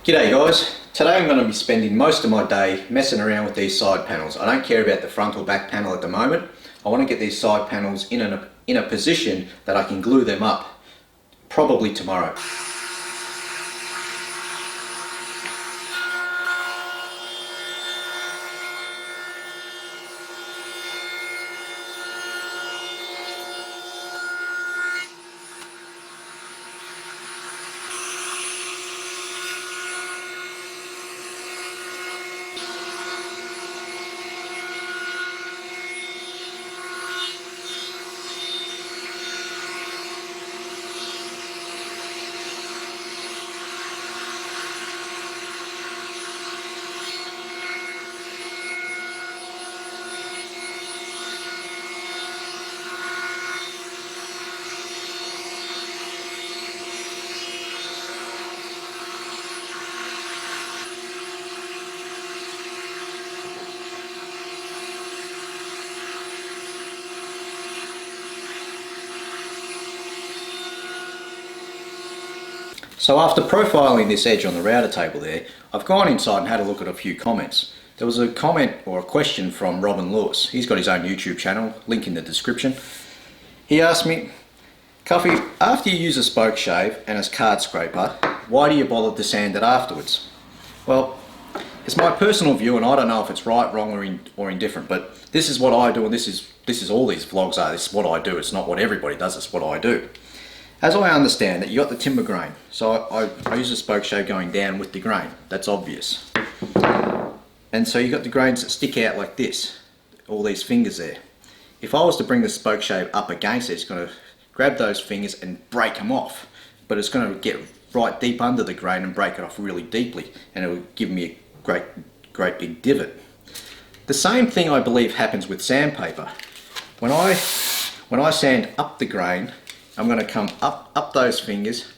G'day guys, today I'm going to be spending most of my day messing around with these side panels. I don't care about the front or back panel at the moment. I want to get these side panels in a position that I can glue them up, probably tomorrow. So after profiling this edge on the router table there, I've gone inside and had a look at a few comments. There was a comment or a question from Robin Lewis. He's got his own YouTube channel, link in the description. He asked me, Kuffy, after you use a spoke shave and a card scraper, why do you bother to sand it afterwards? Well, it's my personal view, and I don't know if it's right, wrong or indifferent, but this is what I do, and this is all these vlogs are. This is what I do. It's not what everybody does, it's what I do. As I understand it, you got the timber grain. So I use a spoke shave going down with the grain. That's obvious. And so you got the grains that stick out like this. All these fingers there. If I was to bring the spoke shave up against it, it's going to grab those fingers and break them off. But it's going to get right deep under the grain and break it off really deeply. And it will give me a great big divot. The same thing I believe happens with sandpaper. When I sand up the grain, I'm going to come up those fingers,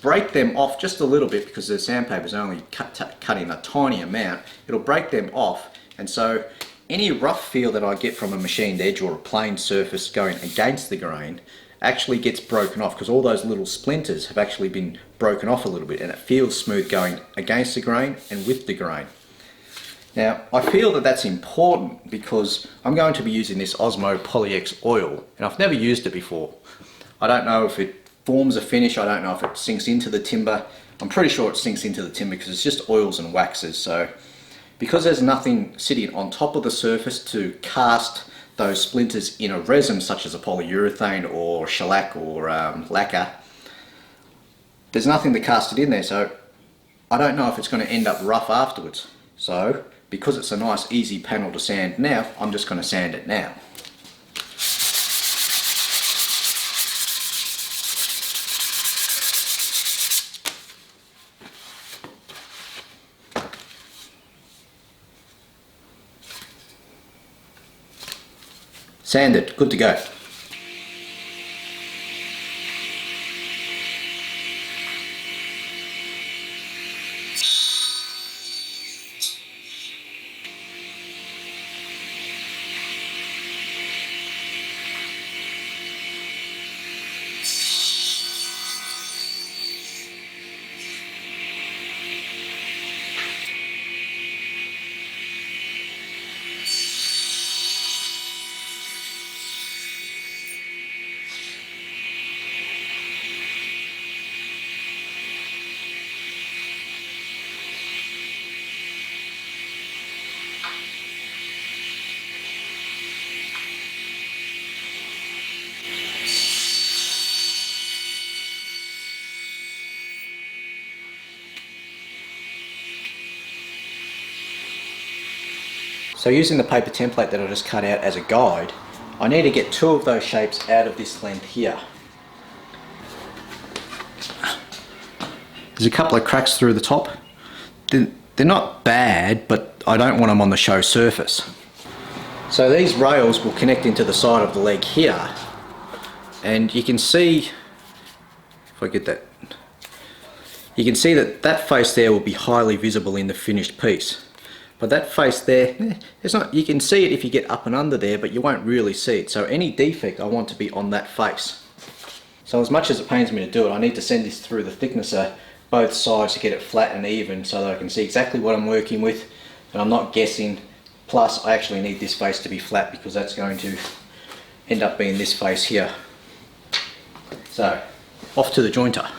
break them off just a little bit because the sandpaper is only cut in a tiny amount. It'll break them off, and so any rough feel that I get from a machined edge or a plain surface going against the grain actually gets broken off because all those little splinters have actually been broken off a little bit, and it feels smooth going against the grain and with the grain. Now, I feel that that's important because I'm going to be using this Osmo Poly-X oil, and I've never used it before. I don't know if it forms a finish, I don't know if it sinks into the timber. I'm pretty sure it sinks into the timber because it's just oils and waxes. So because there's nothing sitting on top of the surface to cast those splinters in a resin such as a polyurethane or shellac or lacquer, there's nothing to cast it in there, so I don't know if it's going to end up rough afterwards. So because it's a nice easy panel to sand now, I'm just going to sand it now. Sanded, good to go. So using the paper template that I just cut out as a guide, I need to get two of those shapes out of this length here. There's a couple of cracks through the top. They're not bad, but I don't want them on the show surface. So these rails will connect into the side of the leg here, and you can see, if I get that, you can see that that face there will be highly visible in the finished piece. But that face there, it's not, you can see it if you get up and under there, but you won't really see it. So any defect I want to be on that face. So as much as it pains me to do it, I need to send this through the thicknesser both sides to get it flat and even so that I can see exactly what I'm working with and I'm not guessing. Plus I actually need this face to be flat because that's going to end up being this face here. So off to the jointer.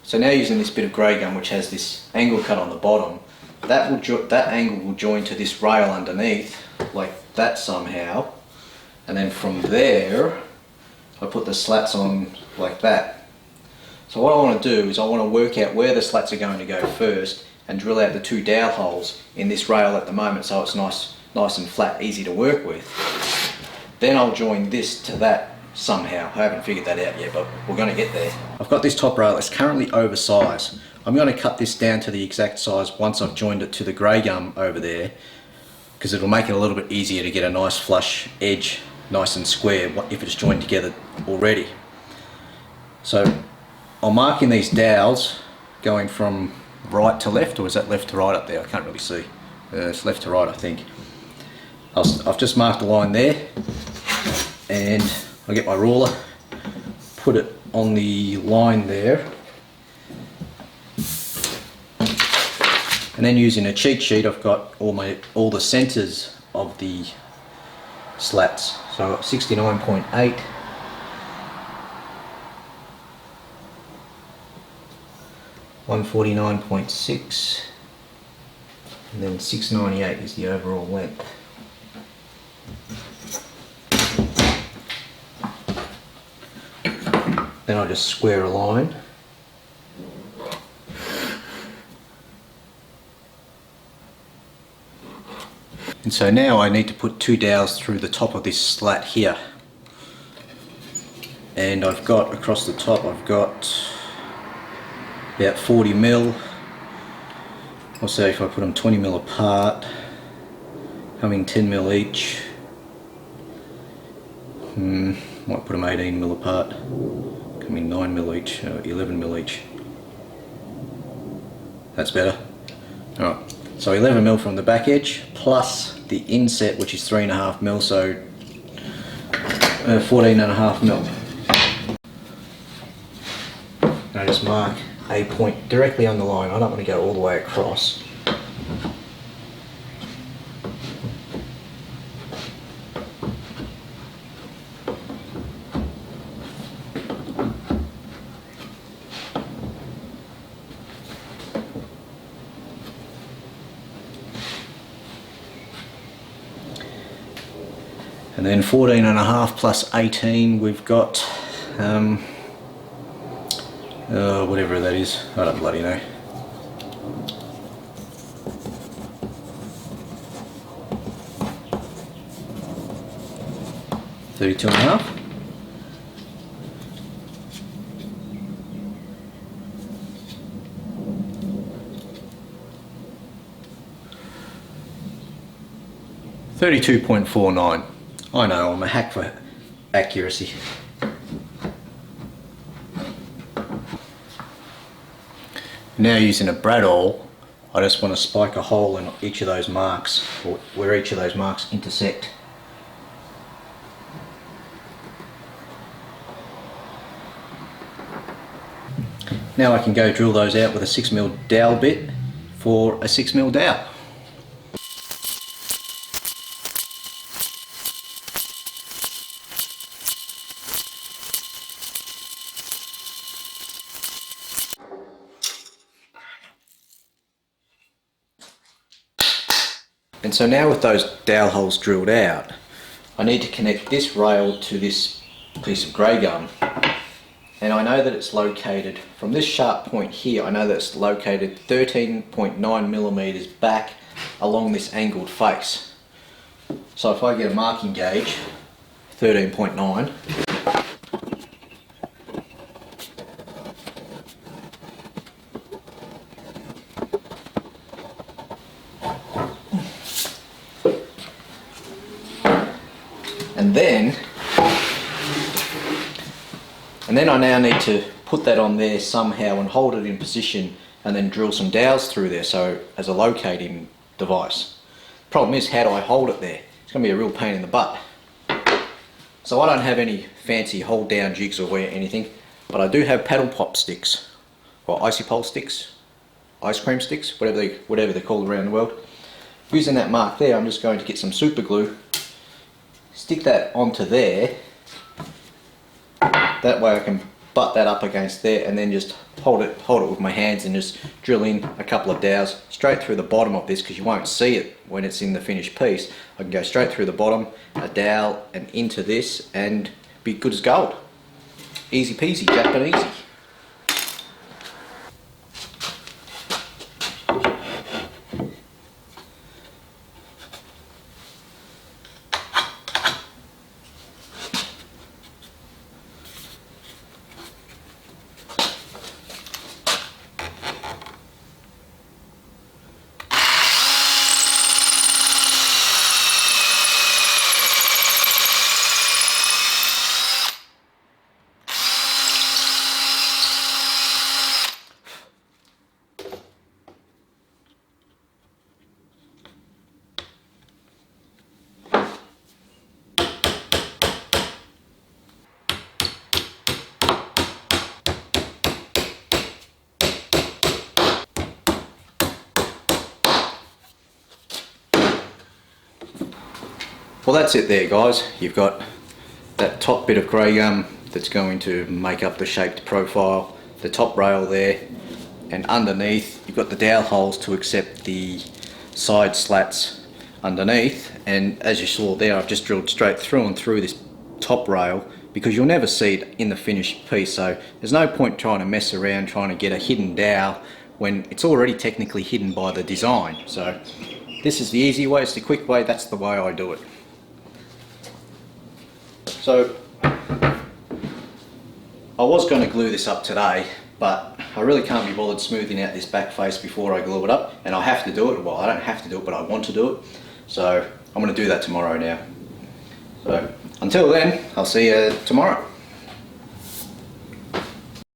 So now using this bit of grey gum which has this angle cut on the bottom, that angle will join to this rail underneath like that somehow, and then from there I put the slats on like that. So what I want to do is I want to work out where the slats are going to go first and drill out the 2 dowel holes in this rail at the moment so it's nice and flat, easy to work with. Then I'll join this to that somehow. I haven't figured that out yet, but we're going to get there. I've got this top rail that's currently oversized. I'm going to cut this down to the exact size once I've joined it to the grey gum over there, because it'll make it a little bit easier to get a nice flush edge, nice and square if it's joined together already. So I'm marking these dowels going from right to left, or is that left to right up there? I can't really see. It's left to right, I think. I've just marked a line there, and I'll get my ruler, put it on the line there, and then using a cheat sheet I've got all the centres of the slats. So I've got 69.8, 149.6, and then 698 is the overall length. Then I just square a line. And so now I need to put 2 dowels through the top of this slat here. And I've got, across the top, I've got about 40 mil. I'll say if I put them 20 mil apart, coming 10 mil each. Might put them 18 mil apart. Coming 9 mil each, 11 mil each. That's better. Alright, so 11mm from the back edge plus the inset, which is 3.5mm, so 14.5mm. I just mark a point directly on the line. I don't want to go all the way across. And then 14.5 plus 18, we've got whatever that is, I don't bloody know. $32.5. $32.49. I know, I'm a hack for accuracy. Now using a brad awl, I just want to spike a hole in each of those marks, or where each of those marks intersect. Now I can go drill those out with a 6mm dowel bit for a 6mm dowel. And so now with those dowel holes drilled out, I need to connect this rail to this piece of grey gum. And I know that it's located, from this sharp point here, I know that it's located 13.9mm back along this angled face. So if I get a marking gauge, 13.9, and then I now need to put that on there somehow and hold it in position and then drill some dowels through there, so as a locating device. Problem is, how do I hold it there? It's going to be a real pain in the butt. So I don't have any fancy hold down jigs or anything, but I do have paddle pop sticks, or icy pole sticks, ice cream sticks, whatever they're called around the world. Using that mark there, I'm just going to get some super glue, stick that onto there. That way I can butt that up against there and then just hold it with my hands and just drill in a couple of dowels straight through the bottom of this, because you won't see it when it's in the finished piece. I can go straight through the bottom, a dowel, and into this, and be good as gold. Easy peasy, Japanese. Well, that's it there, guys. You've got that top bit of grey gum that's going to make up the shaped profile, the top rail there, and underneath you've got the dowel holes to accept the side slats underneath. And as you saw there, I've just drilled straight through and through this top rail, because you'll never see it in the finished piece, so there's no point trying to mess around trying to get a hidden dowel when it's already technically hidden by the design. So this is the easy way, it's the quick way, that's the way I do it. So I was going to glue this up today, but I really can't be bothered smoothing out this back face before I glue it up, and I have to do it. Well, I don't have to do it, but I want to do it, so I'm going to do that tomorrow now. So until then, I'll see you tomorrow.